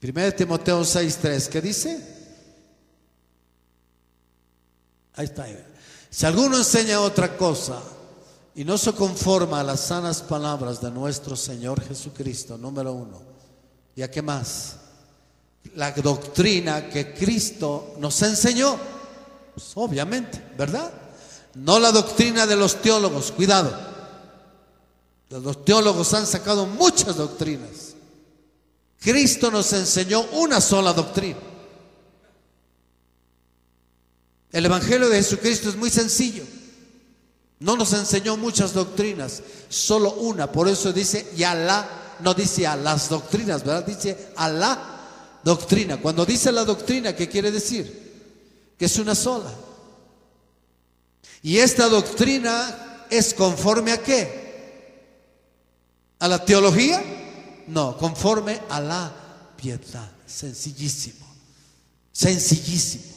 1 Timoteo 6:3, ¿qué dice? Ahí está. Si alguno enseña otra cosa y no se conforma a las sanas palabras de nuestro Señor Jesucristo, número 1. ¿Y a qué más? La doctrina que Cristo nos enseñó, pues obviamente, ¿verdad? No la doctrina de los teólogos, cuidado. Los teólogos han sacado muchas doctrinas. Cristo nos enseñó una sola doctrina. El Evangelio de Jesucristo es muy sencillo. No nos enseñó muchas doctrinas, solo una. Por eso dice y Alá, no dice a las doctrinas, ¿verdad? Dice a la doctrina. Cuando dice la doctrina, ¿qué quiere decir? Que es una sola. Y esta doctrina es conforme a ¿qué? ¿A la teología? No, conforme a la piedad. Sencillísimo. Sencillísimo.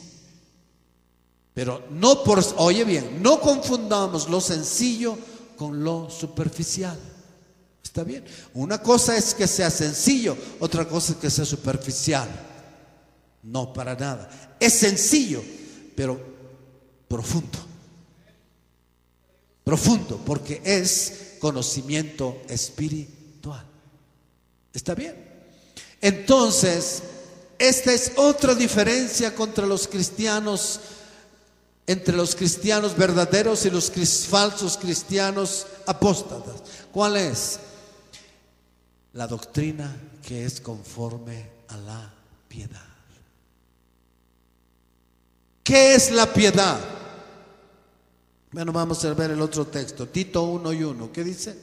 Pero no por, oye bien, no confundamos lo sencillo con lo superficial. ¿Está bien? Una cosa es que sea sencillo, otra cosa es que sea superficial. No, para nada. Es sencillo, pero profundo. Profundo, porque es conocimiento espiritual. ¿Está bien? Entonces, esta es otra diferencia contra los cristianos, entre los cristianos verdaderos y los falsos cristianos apóstatas. ¿Cuál es? La doctrina que es conforme a la piedad. ¿Qué es la piedad? Bueno, vamos a ver el otro texto, Tito 1:1. ¿Qué dice?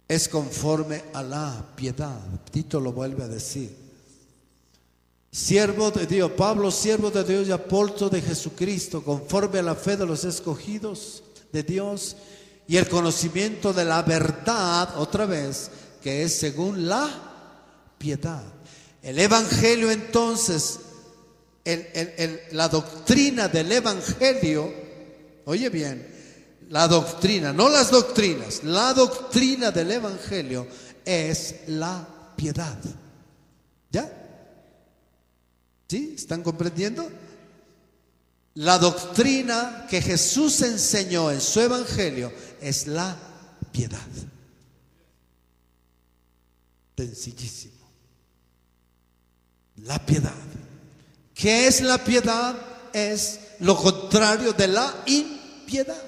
Es conforme a la piedad. Tito lo vuelve a decir. Siervo de Dios, Pablo, siervo de Dios y apóstol de Jesucristo, conforme a la fe de los escogidos de Dios y el conocimiento de la verdad, otra vez, que es según la piedad. El evangelio, entonces, la doctrina del evangelio, oye bien, la doctrina, no las doctrinas, la doctrina del evangelio es la piedad. ¿Ya? ¿Sí? ¿Están comprendiendo? La doctrina que Jesús enseñó en su evangelio es la piedad. Sencillísimo. La piedad. ¿Qué es la piedad? Es lo contrario de la impiedad.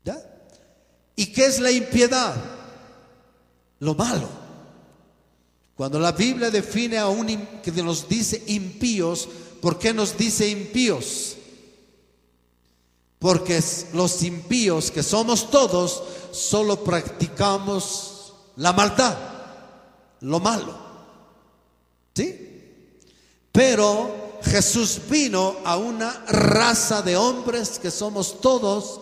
¿Ya? ¿Y qué es la impiedad? Lo malo. Cuando la Biblia define a que nos dice impíos, ¿por qué nos dice impíos? Porque los impíos, que somos todos, solo practicamos la maldad, lo malo. ¿Sí? Pero Jesús vino a una raza de hombres que somos todos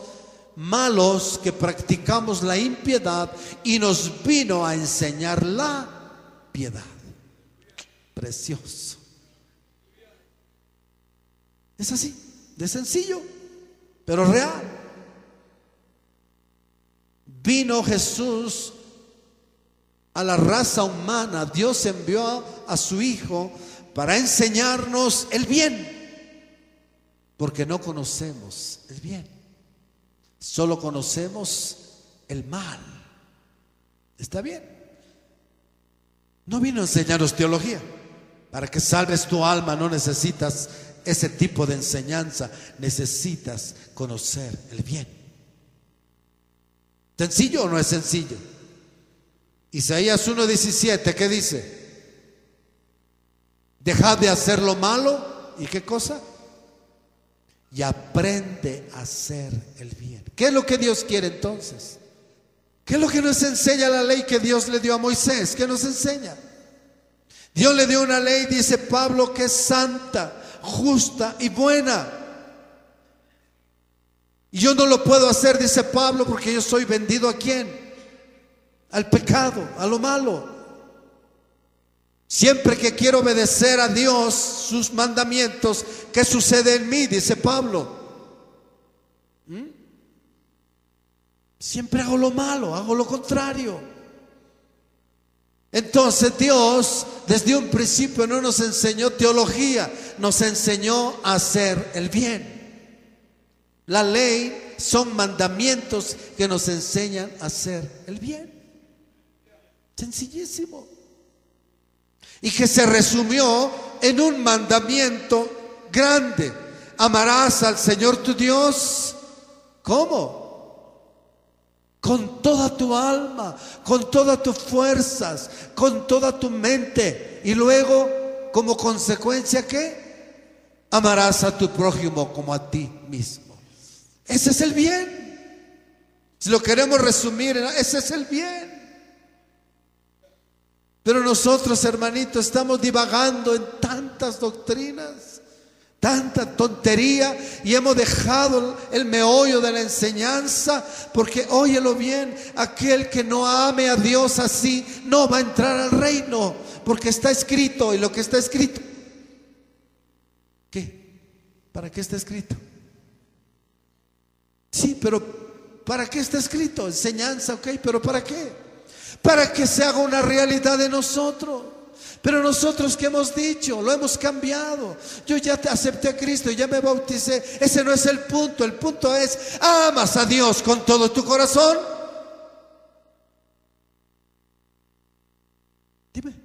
malos, que practicamos la impiedad, y nos vino a enseñar la piedad. Precioso. Es así, de sencillo, pero real. Vino Jesús a la raza humana. Dios envió a su Hijo para enseñarnos el bien, porque no conocemos el bien, solo conocemos el mal. ¿Está bien? No vino a enseñarnos teología. Para que salves tu alma no necesitas ese tipo de enseñanza, necesitas conocer el bien. ¿Sencillo o no es sencillo? Isaías 1:17, ¿qué dice? Dejad de hacer lo malo, ¿y qué cosa? Y aprende a hacer el bien. ¿Qué es lo que Dios quiere entonces? ¿Qué es lo que nos enseña la ley que Dios le dio a Moisés? ¿Qué nos enseña? Dios le dio una ley, dice Pablo, que es santa, justa y buena. Y yo no lo puedo hacer, dice Pablo, porque yo soy vendido ¿a quién? Al pecado, a lo malo. Siempre que quiero obedecer a Dios, sus mandamientos, ¿qué sucede en mí? Dice Pablo. Siempre hago lo malo, hago lo contrario. Entonces Dios desde un principio no nos enseñó teología, nos enseñó a hacer el bien. La ley son mandamientos que nos enseñan a hacer el bien. Sencillísimo. Y que se resumió en un mandamiento grande: amarás al Señor tu Dios. ¿Cómo? Con toda tu alma, con todas tus fuerzas, con toda tu mente. Y luego, como consecuencia, ¿qué? Amarás a tu prójimo como a ti mismo. Ese es el bien. Si lo queremos resumir, ese es el bien. Pero nosotros, hermanitos, estamos divagando en tantas doctrinas, tanta tontería, y hemos dejado el meollo de la enseñanza. Porque, óyelo bien, aquel que no ame a Dios así no va a entrar al reino, porque está escrito. Y lo que está escrito, ¿qué? ¿Para qué está escrito? Sí, pero ¿para qué está escrito? Enseñanza, ok, pero ¿para qué? Para que se haga una realidad de nosotros. Pero nosotros, ¿qué hemos dicho? Lo hemos cambiado. Yo ya te acepté a Cristo y ya me bauticé. Ese no es el punto. El punto es: ¿amas a Dios con todo tu corazón? Dime.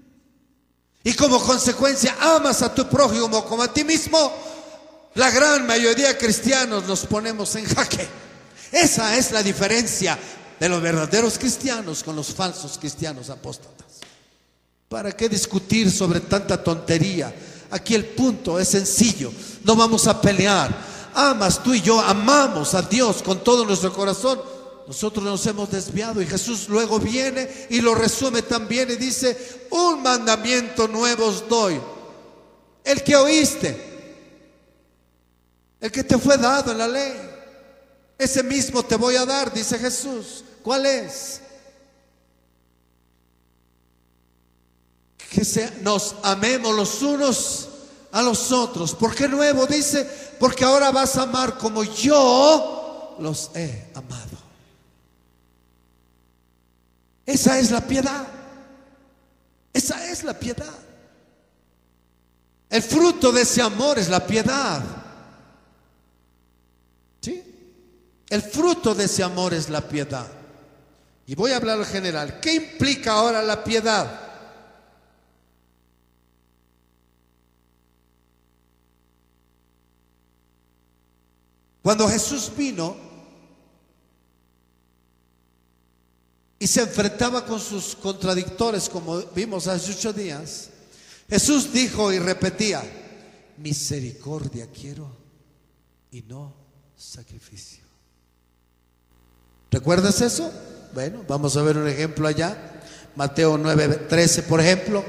Y como consecuencia, ¿amas a tu prójimo como a ti mismo? La gran mayoría de cristianos nos ponemos en jaque. Esa es la diferencia de los verdaderos cristianos con los falsos cristianos apóstatas. ¿Para qué discutir sobre tanta tontería? Aquí el punto es sencillo. No vamos a pelear. Amas, tú y yo amamos a Dios con todo nuestro corazón. Nosotros nos hemos desviado, y Jesús luego viene y lo resume también y dice: un mandamiento nuevo os doy, el que oíste, el que te fue dado en la ley, ese mismo te voy a dar, dice Jesús. ¿Cuál es? Que nos amemos los unos a los otros. ¿Por qué nuevo? Dice: porque ahora vas a amar como yo los he amado. Esa es la piedad. Esa es la piedad. El fruto de ese amor es la piedad. ¿Sí? El fruto de ese amor es la piedad. Y voy a hablar en general. ¿Qué implica ahora la piedad? Cuando Jesús vino y se enfrentaba con sus contradictores, como vimos hace 8 días, Jesús dijo y repetía: misericordia quiero y no sacrificio. ¿Recuerdas eso? Bueno, vamos a ver un ejemplo allá. Mateo 9:13, por ejemplo.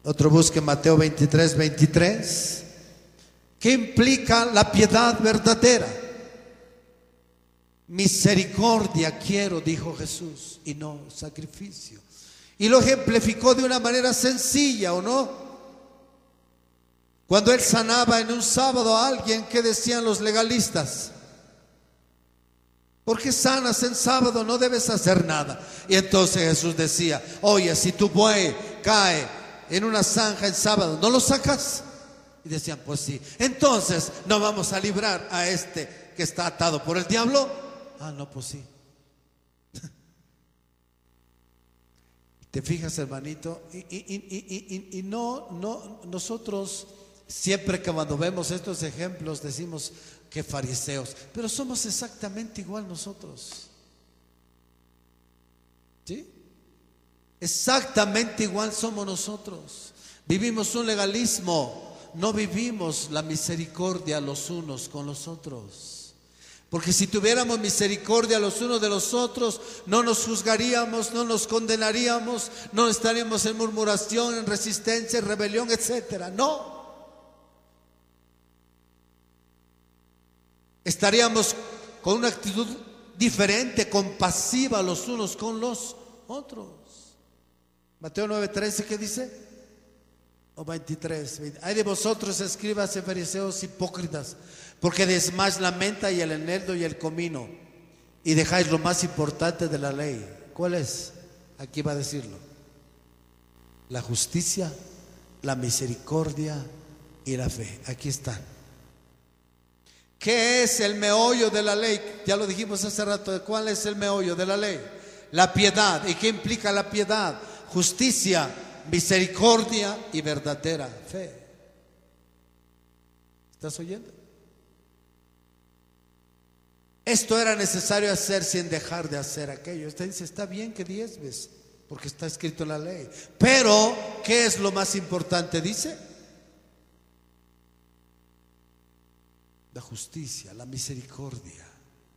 Otro busque Mateo 23:23. ¿Qué implica la piedad verdadera? Misericordia quiero, dijo Jesús, y no sacrificio. Y lo ejemplificó de una manera sencilla, ¿o no? Cuando él sanaba en un sábado a alguien, ¿qué decían los legalistas? Porque sanas en sábado, no debes hacer nada. Y entonces Jesús decía: oye, si tu buey cae en una zanja en sábado, ¿no lo sacas? Y decían: pues sí. Entonces, ¿no vamos a librar a este que está atado por el diablo? Ah, no, pues sí. ¿Te fijas, hermanito? Y no, nosotros siempre que cuando vemos estos ejemplos decimos: qué fariseos. Pero somos exactamente igual nosotros. ¿Sí? Exactamente igual somos nosotros. Vivimos un legalismo. No vivimos la misericordia los unos con los otros. Porque si tuviéramos misericordia los unos de los otros, no nos juzgaríamos, no nos condenaríamos, no estaríamos en murmuración, en resistencia, en rebelión, etcétera. No. Estaríamos con una actitud diferente, compasiva los unos con los otros. Mateo 9:13, ¿qué dice? O 23. Hay de vosotros, escribas y fariseos hipócritas, porque desmáis la menta y el eneldo y el comino, y dejáis lo más importante de la ley. ¿Cuál es? Aquí va a decirlo: la justicia, la misericordia y la fe. Aquí están. ¿Qué es el meollo de la ley? Ya lo dijimos hace rato. ¿Cuál es el meollo de la ley? La piedad. ¿Y qué implica la piedad? Justicia, misericordia y verdadera fe. ¿Estás oyendo? Esto era necesario hacer sin dejar de hacer aquello. Usted dice, está bien que diezmes, porque está escrito en la ley. Pero, ¿qué es lo más importante? Dice, la justicia, la misericordia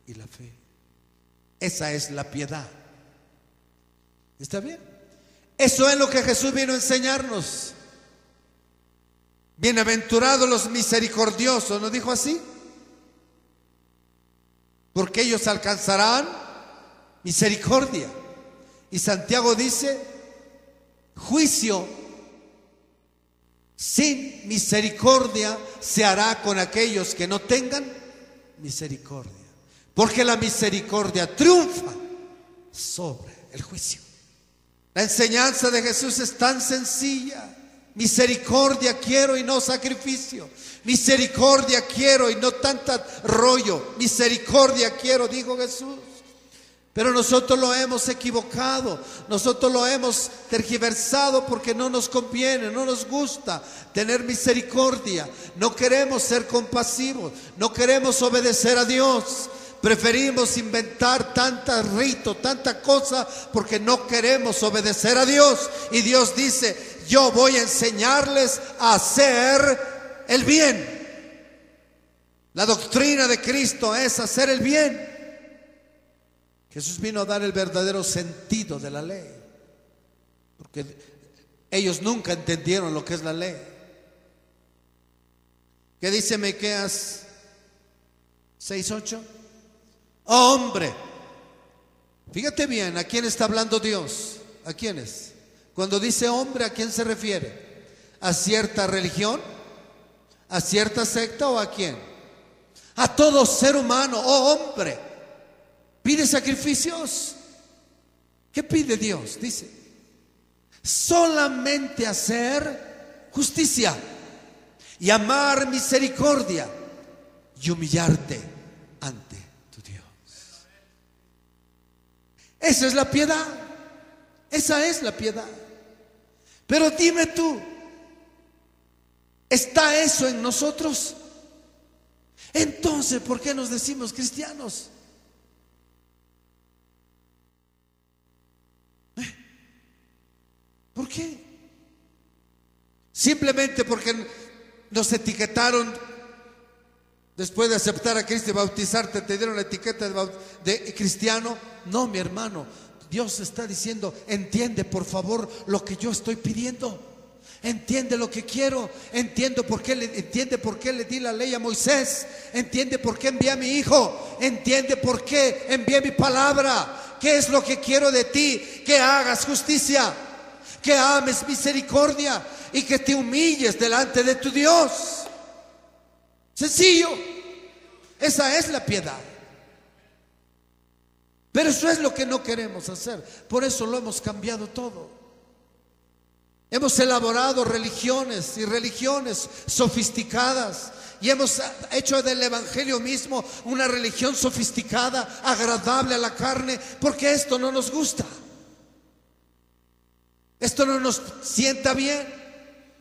y la fe. Esa es la piedad. ¿Está bien? Eso es lo que Jesús vino a enseñarnos. Bienaventurados los misericordiosos, ¿no dijo así? Porque ellos alcanzarán misericordia. Y Santiago dice, juicio sin misericordia se hará con aquellos que no tengan misericordia. Porque la misericordia triunfa sobre el juicio. La enseñanza de Jesús es tan sencilla. Misericordia quiero y no sacrificio. Misericordia quiero y no tanta rollo. Misericordia quiero, dijo Jesús. Pero nosotros lo hemos equivocado, nosotros lo hemos tergiversado porque no nos conviene, no nos gusta tener misericordia. No queremos ser compasivos, no queremos obedecer a Dios. Preferimos inventar tanta rito, tanta cosa, porque no queremos obedecer a Dios. Y Dios dice, yo voy a enseñarles a hacer el bien. La doctrina de Cristo es hacer el bien. Jesús vino a dar el verdadero sentido de la ley, porque ellos nunca entendieron lo que es la ley. ¿Qué dice Miqueas 6:8? Oh, hombre, fíjate bien, ¿a quién está hablando Dios? ¿A quiénes? Cuando dice hombre, ¿a quién se refiere? ¿A cierta religión? ¿A cierta secta o a quién? A todo ser humano. Oh, hombre, pide sacrificios. ¿Qué pide Dios? Dice, solamente hacer justicia y amar misericordia y humillarte ante tu Dios. Esa es la piedad. Esa es la piedad. Pero dime tú, ¿está eso en nosotros? Entonces, ¿por qué nos decimos cristianos? ¿Por qué? Simplemente porque nos etiquetaron después de aceptar a Cristo y bautizarte, te dieron la etiqueta de cristiano. No, mi hermano, Dios está diciendo, entiende por favor lo que yo estoy pidiendo. Entiende lo que quiero. Entiende por qué le di la ley a Moisés. Entiende por qué envié a mi hijo. Entiende por qué envié mi palabra. ¿Qué es lo que quiero de ti? Que hagas justicia, que ames misericordia y que te humilles delante de tu Dios. Sencillo. Esa es la piedad. Pero eso es lo que no queremos hacer. Por eso lo hemos cambiado todo. Hemos elaborado religiones y religiones sofisticadas, y hemos hecho del evangelio mismo una religión sofisticada, agradable a la carne, porque esto no nos gusta. Esto no nos sienta bien.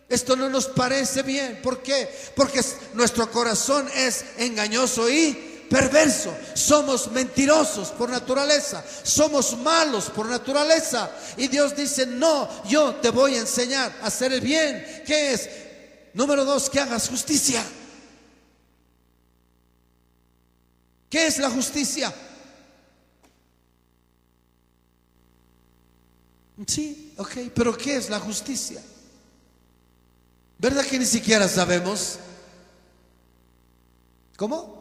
Esto no nos parece bien. ¿Por qué? Porque nuestro corazón es engañoso y perverso. Somos mentirosos por naturaleza. Somos malos por naturaleza. Y Dios dice, no, yo te voy a enseñar a hacer el bien. ¿Qué es? Número 2, que hagas justicia. ¿Qué es la justicia? Sí, ok, pero ¿qué es la justicia? ¿Verdad que ni siquiera sabemos? ¿Cómo?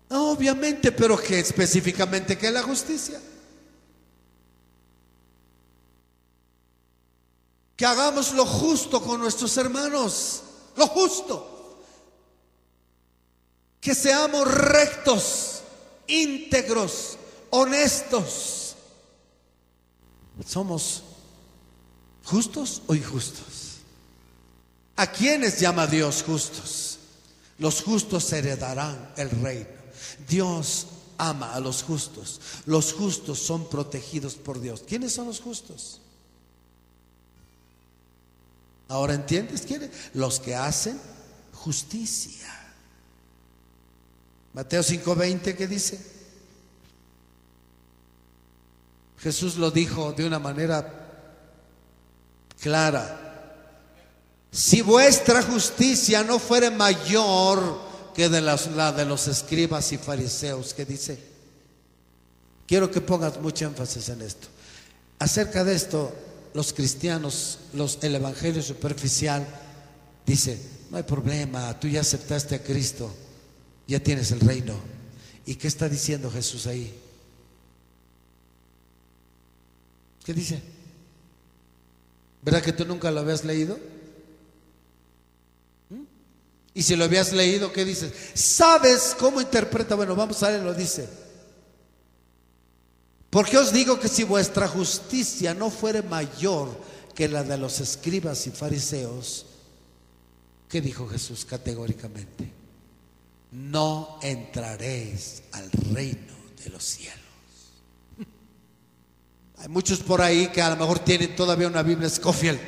Obviamente, pero ¿qué específicamente? ¿Qué es la justicia? Que hagamos lo justo con nuestros hermanos, lo justo. Que seamos rectos, íntegros, honestos. ¿Somos justos o injustos? ¿A quiénes llama Dios justos? Los justos heredarán el reino. Dios ama a los justos. Los justos son protegidos por Dios. ¿Quiénes son los justos? ¿Ahora entiendes quiénes? Los que hacen justicia. Mateo 5:20, ¿qué dice? Jesús lo dijo de una manera clara. Si vuestra justicia no fuere mayor que la de los escribas y fariseos, ¿qué dice? Quiero que pongas mucho énfasis en esto. Acerca de esto, los cristianos, el evangelio superficial dice: no hay problema, tú ya aceptaste a Cristo, ya tienes el reino. ¿Y qué está diciendo Jesús ahí? ¿Qué dice? ¿Verdad que tú nunca lo habías leído? Y si lo habías leído, ¿qué dices? ¿Sabes cómo interpreta? Bueno, vamos a leerlo, dice: porque os digo que si vuestra justicia no fuere mayor que la de los escribas y fariseos, ¿qué dijo Jesús categóricamente? No entraréis al reino de los cielos. Hay muchos por ahí que a lo mejor tienen todavía una Biblia Scofield.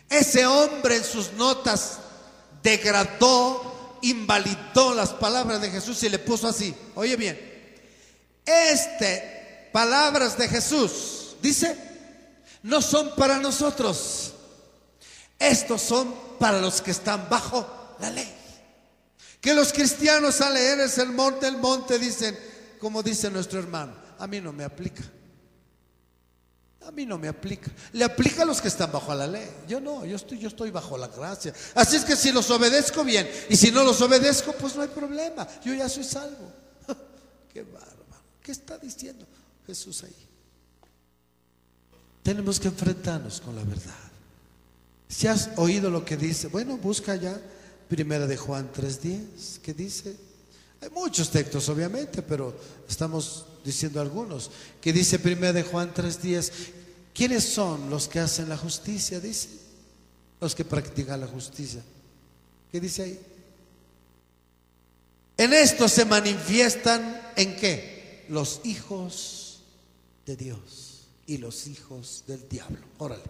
Ese hombre en sus notas degradó, invalidó las palabras de Jesús y le puso así. Oye bien, palabras de Jesús, dice, no son para nosotros. Estos son para los que están bajo la ley. Que los cristianos al leer el sermón del monte dicen, como dice nuestro hermano: a mí no me aplica. A mí no me aplica. Le aplica a los que están bajo la ley. Yo no, yo estoy bajo la gracia. Así es que si los obedezco, bien. Y si no los obedezco, pues no hay problema. Yo ya soy salvo. Qué bárbaro. ¿Qué está diciendo Jesús ahí? Tenemos que enfrentarnos con la verdad. Si has oído lo que dice, bueno, busca ya Primera de Juan 3:10. ¿Qué dice? Hay muchos textos, obviamente, pero estamos diciendo algunos. Que dice Primera de Juan 3:10. ¿Quiénes son los que hacen la justicia? Dice, los que practican la justicia. ¿Qué dice ahí? En esto se manifiestan, ¿en qué? Los hijos de Dios y los hijos del diablo. Órale,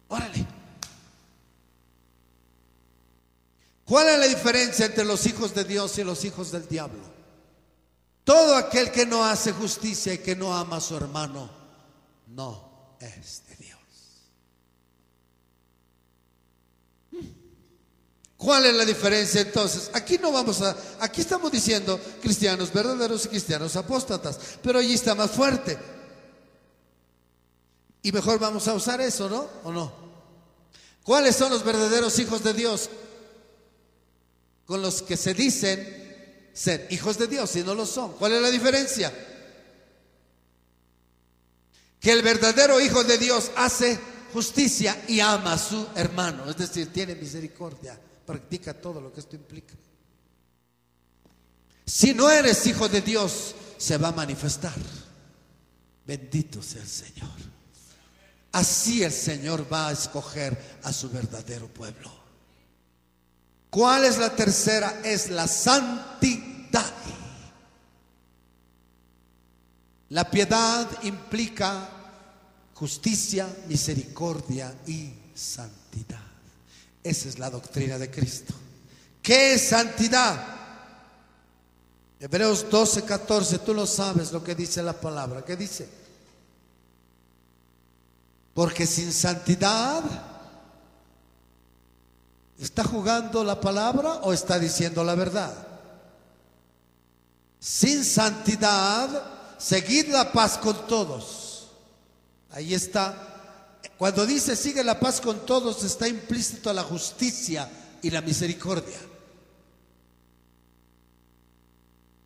órale. ¿Cuál es la diferencia entre los hijos de Dios y los hijos del diablo? Todo aquel que no hace justicia y que no ama a su hermano no es de Dios. ¿Cuál es la diferencia entonces? Aquí estamos diciendo cristianos verdaderos y cristianos apóstatas, pero allí está más fuerte. Y mejor vamos a usar eso, ¿no? ¿O no? ¿Cuáles son los verdaderos hijos de Dios? Con los que se dicen ser hijos de Dios y no lo son. ¿Cuál es la diferencia? Que el verdadero hijo de Dios hace justicia y ama a su hermano, es decir, tiene misericordia, practica todo lo que esto implica. Si no eres hijo de Dios, se va a manifestar. Bendito sea el Señor. Así el Señor va a escoger a su verdadero pueblo. ¿Cuál es la tercera? Es la santidad. La piedad implica justicia, misericordia y santidad. Esa es la doctrina de Cristo. ¿Qué es santidad? Hebreos 12:14, tú lo sabes lo que dice la palabra. ¿Qué dice? Porque sin santidad, ¿está jugando la palabra o está diciendo la verdad? Sin santidad, seguid la paz con todos. Ahí está. Cuando dice sigue la paz con todos, está implícito la justicia y la misericordia.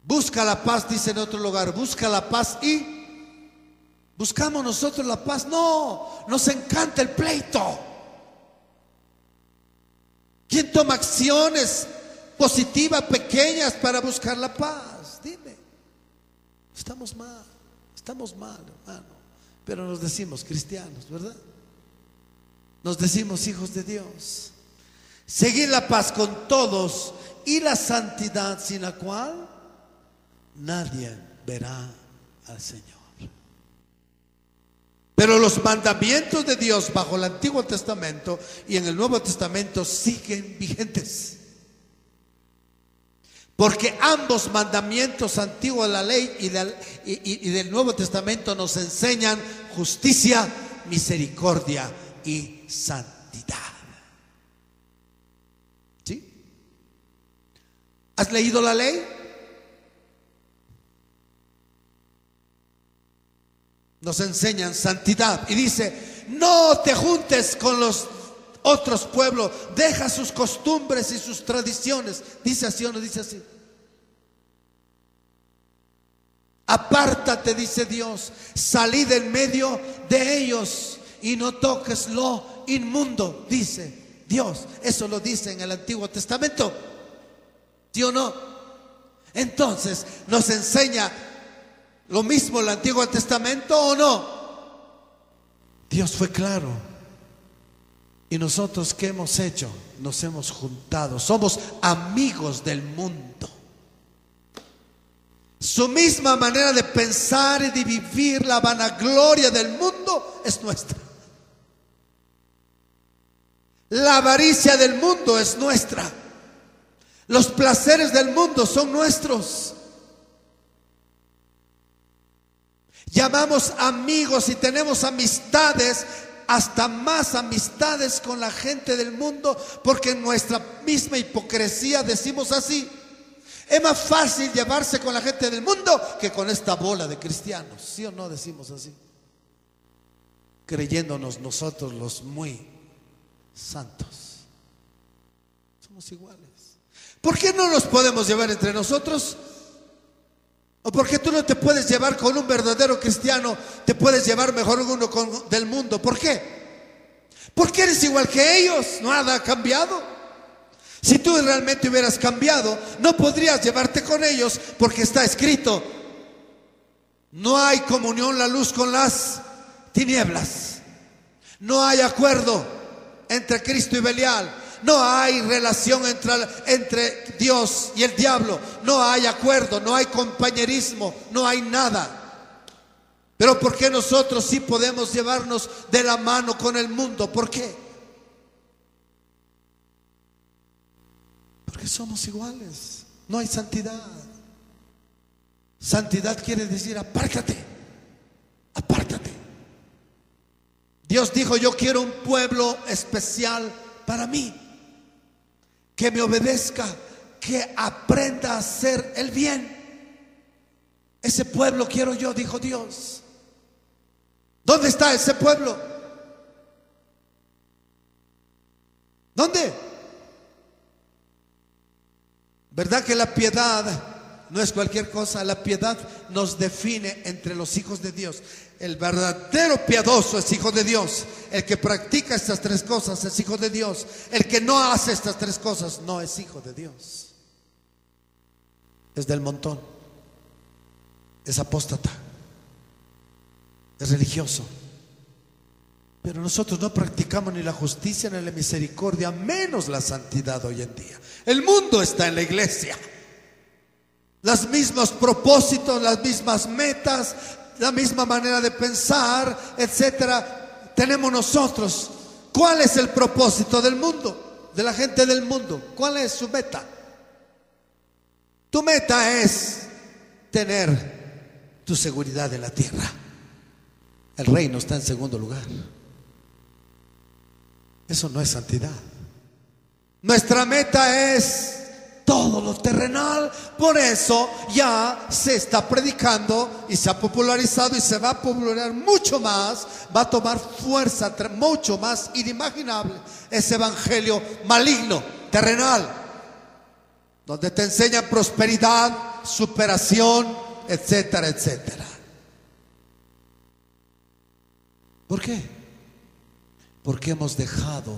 Busca la paz, dice en otro lugar, busca la paz y buscamos nosotros la paz. No, nos encanta el pleito. ¿Quién toma acciones positivas, pequeñas para buscar la paz? Dime. Estamos mal, hermano. Pero nos decimos cristianos, ¿verdad? Nos decimos hijos de Dios. Seguir la paz con todos y la santidad, sin la cual nadie verá al Señor. Pero los mandamientos de Dios bajo el Antiguo Testamento y en el Nuevo Testamento siguen vigentes. Porque ambos mandamientos antiguos de la ley y del Nuevo Testamento nos enseñan justicia, misericordia y santidad. ¿Sí? ¿Has leído la ley? Nos enseñan santidad y dice: no te juntes con los otros pueblos, deja sus costumbres y sus tradiciones. ¿Dice así o no dice así? Apártate, dice Dios, salid en medio de ellos y no toques lo inmundo, dice Dios. Eso lo dice en el Antiguo Testamento, ¿sí o no? Entonces, ¿nos enseña lo mismo el Antiguo Testamento o no? Dios fue claro. ¿Y nosotros qué hemos hecho? Nos hemos juntado, somos amigos del mundo. Su misma manera de pensar y de vivir, la vanagloria del mundo es nuestra. La avaricia del mundo es nuestra. Los placeres del mundo son nuestros. Llamamos amigos y tenemos amistades, hasta más amistades con la gente del mundo, porque en nuestra misma hipocresía decimos así: es más fácil llevarse con la gente del mundo que con esta bola de cristianos. ¿Sí o no decimos así? Creyéndonos nosotros los muy santos. Somos iguales. ¿Por qué no nos podemos llevar entre nosotros? ¿O por qué tú no te puedes llevar con un verdadero cristiano? Te puedes llevar mejor uno del mundo. ¿Por qué? Porque eres igual que ellos. Nada ha cambiado. Si tú realmente hubieras cambiado, no podrías llevarte con ellos, porque está escrito: no hay comunión la luz con las tinieblas. No hay acuerdo entre Cristo y Belial. No hay relación entre Dios y el diablo. No hay acuerdo, no hay compañerismo, no hay nada. Pero ¿por qué nosotros sí podemos llevarnos de la mano con el mundo? ¿Por qué? Porque somos iguales. No hay santidad. Santidad quiere decir apártate. Apártate. Dios dijo: yo quiero un pueblo especial para mí, que me obedezca, que aprenda a hacer el bien. Ese pueblo quiero yo, dijo Dios. ¿Dónde está ese pueblo? ¿Dónde? ¿Verdad que la piedad no es cualquier cosa? La piedad nos define entre los hijos de Dios. El verdadero piadoso es hijo de Dios. El que practica estas tres cosas es hijo de Dios. El que no hace estas tres cosas no es hijo de Dios. Es del montón. Es apóstata. Es religioso. Pero nosotros no practicamos ni la justicia ni la misericordia, menos la santidad hoy en día. El mundo está en la iglesia. Los mismos propósitos, las mismas metas, la misma manera de pensar, etcétera, tenemos nosotros. ¿Cuál es el propósito del mundo? De la gente del mundo. ¿Cuál es su meta? Tu meta es tener tu seguridad en la tierra. El reino está en segundo lugar. Eso no es santidad. Nuestra meta es todo lo terrenal. Por eso ya se está predicando y se ha popularizado y se va a popularizar mucho más. Va a tomar fuerza mucho más inimaginable ese evangelio maligno, terrenal, donde te enseñan prosperidad, superación, etcétera, etcétera. ¿Por qué? Porque hemos dejado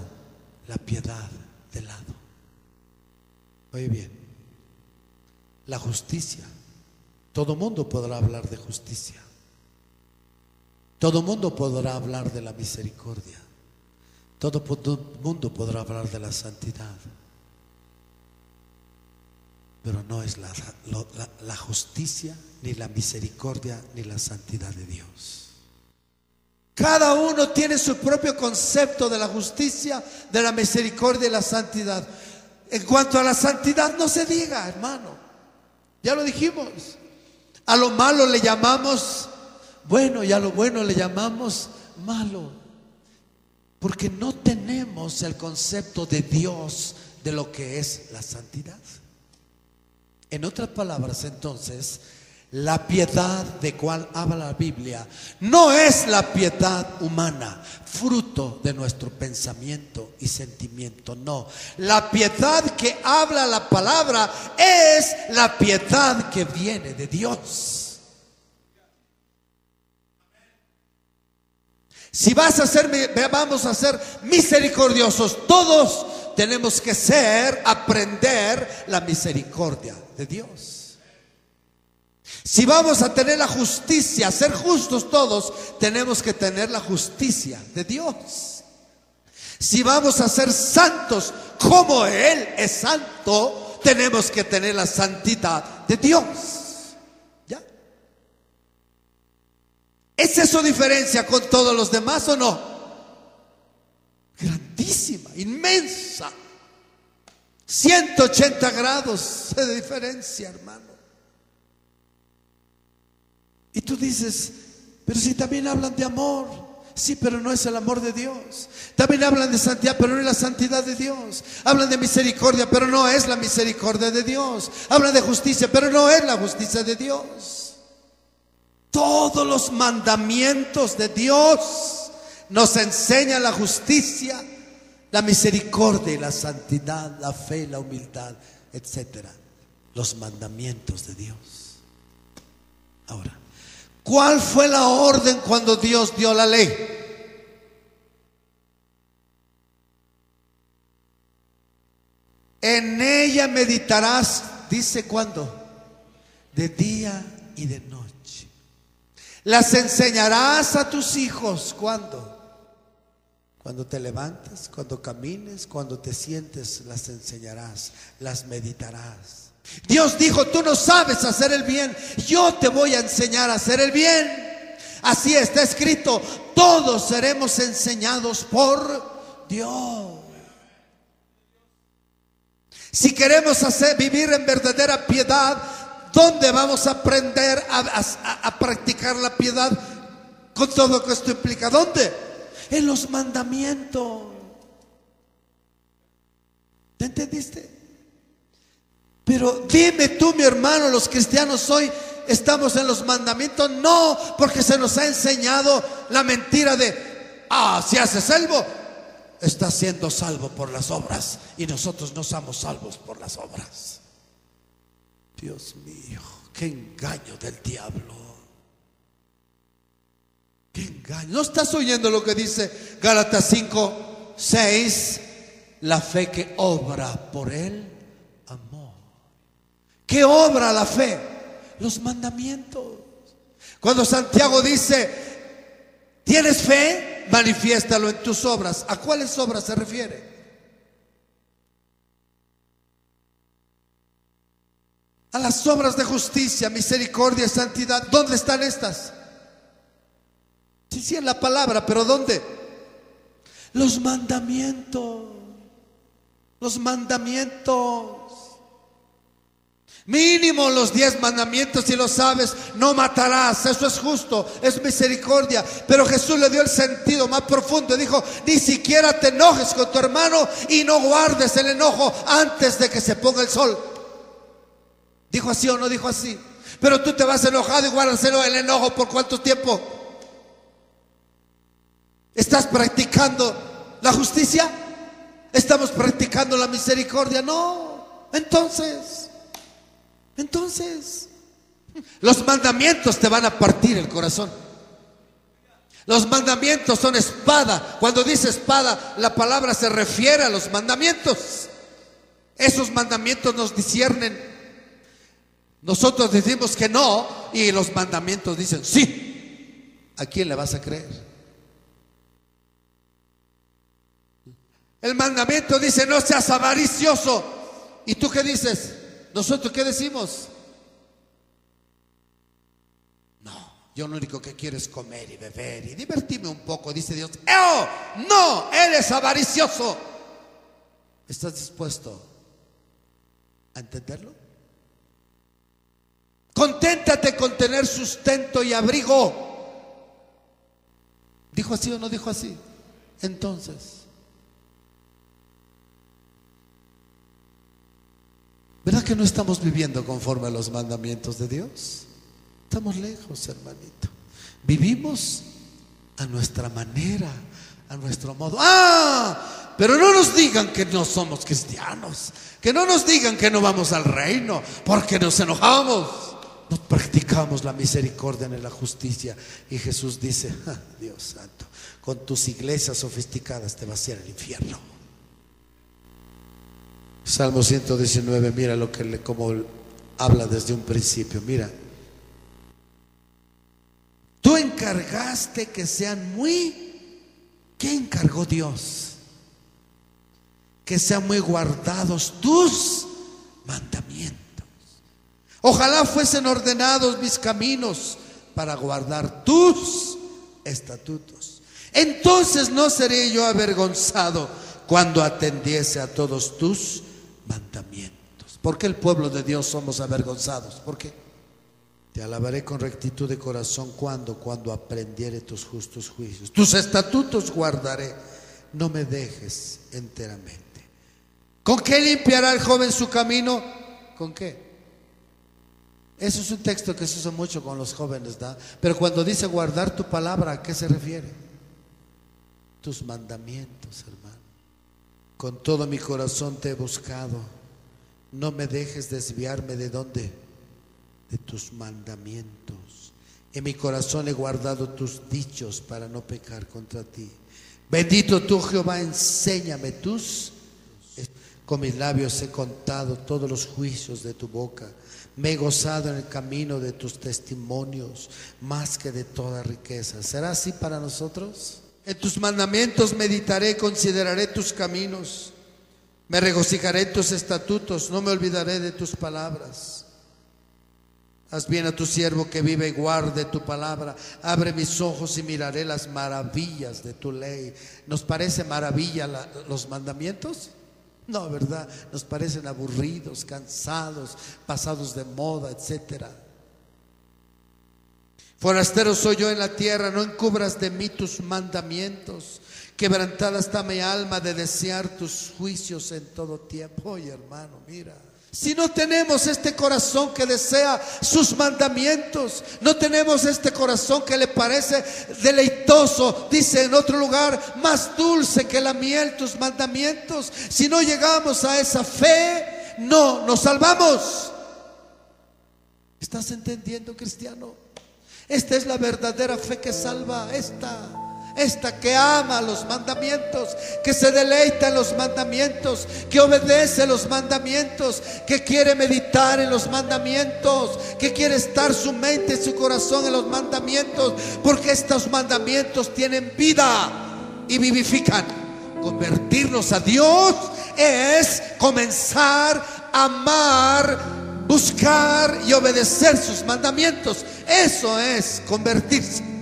la piedad de lado. Oye bien, la justicia, Todo mundo podrá hablar de justicia. Todo mundo podrá hablar de la misericordia. Todo mundo podrá hablar de la santidad. Pero no es la justicia, ni la misericordia, ni la santidad de Dios. Cada uno tiene su propio concepto de la justicia, de la misericordia y la santidad. En cuanto a la santidad, no se diga, hermano. Ya lo dijimos. A lo malo le llamamos bueno y a lo bueno le llamamos malo. Porque no tenemos el concepto de Dios de lo que es la santidad. En otras palabras, entonces, la piedad de cual habla la Biblia no es la piedad humana, fruto de nuestro pensamiento y sentimiento, no. La piedad que habla la palabra es la piedad que viene de Dios. Si vamos a ser misericordiosos, todos tenemos que aprender la misericordia de Dios. Si vamos a tener la justicia, ser justos todos, tenemos que tener la justicia de Dios. Si vamos a ser santos como Él es santo, tenemos que tener la santidad de Dios. ¿Ya? ¿Es eso diferencia con todos los demás o no? Grandísima, inmensa. 180 grados de diferencia, hermano. Y tú dices, pero si también hablan de amor. Sí, pero no es el amor de Dios. También hablan de santidad, pero no es la santidad de Dios. Hablan de misericordia, pero no es la misericordia de Dios. Hablan de justicia, pero no es la justicia de Dios. Todos los mandamientos de Dios nos enseñan la justicia, la misericordia y la santidad, la fe, la humildad, etcétera. Los mandamientos de Dios. Ahora, ¿cuál fue la orden cuando Dios dio la ley? En ella meditarás, dice ¿cuándo? De día y de noche. Las enseñarás a tus hijos, ¿cuándo? Cuando te levantes, cuando camines, cuando te sientes, las enseñarás, las meditarás. Dios dijo, tú no sabes hacer el bien, yo te voy a enseñar a hacer el bien. Así está escrito, todos seremos enseñados por Dios. Si queremos vivir en verdadera piedad, ¿dónde vamos a aprender a practicar la piedad con todo lo que esto implica? ¿Dónde? En los mandamientos. ¿Te entendiste? Pero dime tú, mi hermano, los cristianos hoy estamos en los mandamientos. No, porque se nos ha enseñado la mentira de si haces salvo, estás siendo salvo por las obras, y nosotros no somos salvos por las obras. Dios mío, qué engaño del diablo. Qué engaño. ¿No estás oyendo lo que dice Gálatas 5:6? La fe que obra por el amor. ¿Qué obra la fe? Los mandamientos. Cuando Santiago dice, ¿tienes fe? Manifiéstalo en tus obras. ¿A cuáles obras se refiere? A las obras de justicia, misericordia, santidad. ¿Dónde están estas? Sí, en la palabra, pero ¿dónde? Los mandamientos. Los mandamientos. Mínimo los 10 mandamientos, si lo sabes. No matarás, eso es justo, es misericordia. Pero Jesús le dio el sentido más profundo. Dijo, ni siquiera te enojes con tu hermano y no guardes el enojo antes de que se ponga el sol. ¿Dijo así o no dijo así? Pero tú te vas enojado y guardas el enojo ¿por cuánto tiempo? ¿Estás practicando la justicia? ¿Estamos practicando la misericordia? No. Entonces, los mandamientos te van a partir el corazón. Los mandamientos son espada. Cuando dice espada, la palabra se refiere a los mandamientos. Esos mandamientos nos disciernen Nosotros decimos que no y los mandamientos dicen sí. ¿A quién le vas a creer? El mandamiento dice no seas avaricioso. ¿Y tú qué dices? ¿Nosotros qué decimos? No, yo lo único que quiero es comer y beber y divertirme un poco, dice Dios. ¡Oh! No, eres avaricioso. ¿Estás dispuesto a entenderlo? Conténtate con tener sustento y abrigo. ¿Dijo así o no dijo así? Entonces, ¿verdad que no estamos viviendo conforme a los mandamientos de Dios? Estamos lejos, hermanito. Vivimos a nuestra manera, a nuestro modo. Pero no nos digan que no somos cristianos, que no nos digan que no vamos al reino, porque nos enojamos. No practicamos la misericordia ni la justicia. Y Jesús dice, Dios santo, con tus iglesias sofisticadas te vas a ir al infierno. Salmo 119, mira lo que como habla desde un principio. Mira, tú encargaste que sean ¿qué encargó Dios? Que sean muy guardados tus mandamientos. Ojalá fuesen ordenados mis caminos para guardar tus estatutos. Entonces no seré yo avergonzado cuando atendiese a todos tus mandamientos. ¿Por qué el pueblo de Dios somos avergonzados? ¿Por qué? Te alabaré con rectitud de corazón cuando aprendiere tus justos juicios. Tus estatutos guardaré, no me dejes enteramente. ¿Con qué limpiará el joven su camino? ¿Con qué? Eso es un texto que se usa mucho con los jóvenes, ¿da? Pero cuando dice guardar tu palabra, ¿a qué se refiere? Tus mandamientos, hermano. Con todo mi corazón te he buscado. No me dejes desviarme ¿de dónde? De tus mandamientos. En mi corazón he guardado tus dichos para no pecar contra ti. Bendito tú, Jehová, enséñame tus. Con mis labios he contado todos los juicios de tu boca. Me he gozado en el camino de tus testimonios más que de toda riqueza. ¿Será así para nosotros? En tus mandamientos meditaré, consideraré tus caminos. Me regocijaré en tus estatutos, no me olvidaré de tus palabras. Haz bien a tu siervo que vive y guarde tu palabra. Abre mis ojos y miraré las maravillas de tu ley. ¿Nos parece maravilla los mandamientos? No, ¿verdad? Nos parecen aburridos, cansados, pasados de moda, etcétera. Forastero soy yo en la tierra, no encubras de mí tus mandamientos. Quebrantada está mi alma de desear tus juicios en todo tiempo. Oye, hermano, mira. Si no tenemos este corazón que desea sus mandamientos, no tenemos este corazón que le parece deleitoso, dice en otro lugar, más dulce que la miel tus mandamientos. Si no llegamos a esa fe, no nos salvamos. ¿Estás entendiendo, cristiano? Esta es la verdadera fe que salva, esta que ama los mandamientos, que se deleita en los mandamientos, que obedece los mandamientos, que quiere meditar en los mandamientos, que quiere estar su mente y su corazón en los mandamientos, porque estos mandamientos tienen vida y vivifican. Convertirnos a Dios es comenzar a amar, buscar y obedecer sus mandamientos. Eso es convertirse.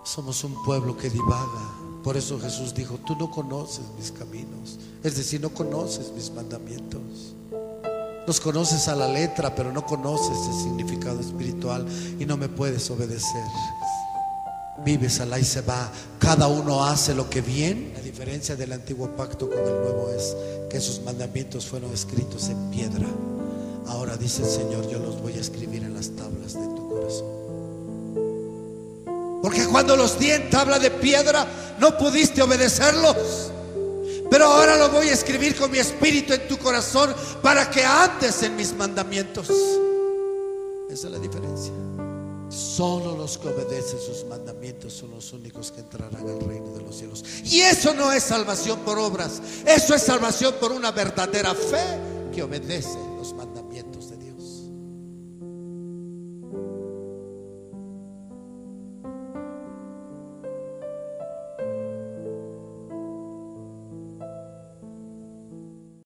Somos un pueblo que divaga. Por eso Jesús dijo, tú no conoces mis caminos. Es decir, no conoces mis mandamientos. Los conoces a la letra, pero no conoces el significado espiritual y no me puedes obedecer. Vives alá y se va. Cada uno hace lo que bien. La diferencia del antiguo pacto con el nuevo es que esos mandamientos fueron escritos en piedra. Ahora dice el Señor, yo los voy a escribir en las tablas de tu corazón. Porque cuando los di en tabla de piedra no pudiste obedecerlos, pero ahora lo voy a escribir con mi espíritu en tu corazón para que andes en mis mandamientos. Esa es la diferencia. Solo los que obedecen sus mandamientos son los únicos que entrarán al reino de los cielos. Y eso no es salvación por obras, eso es salvación por una verdadera fe que obedece los mandamientos de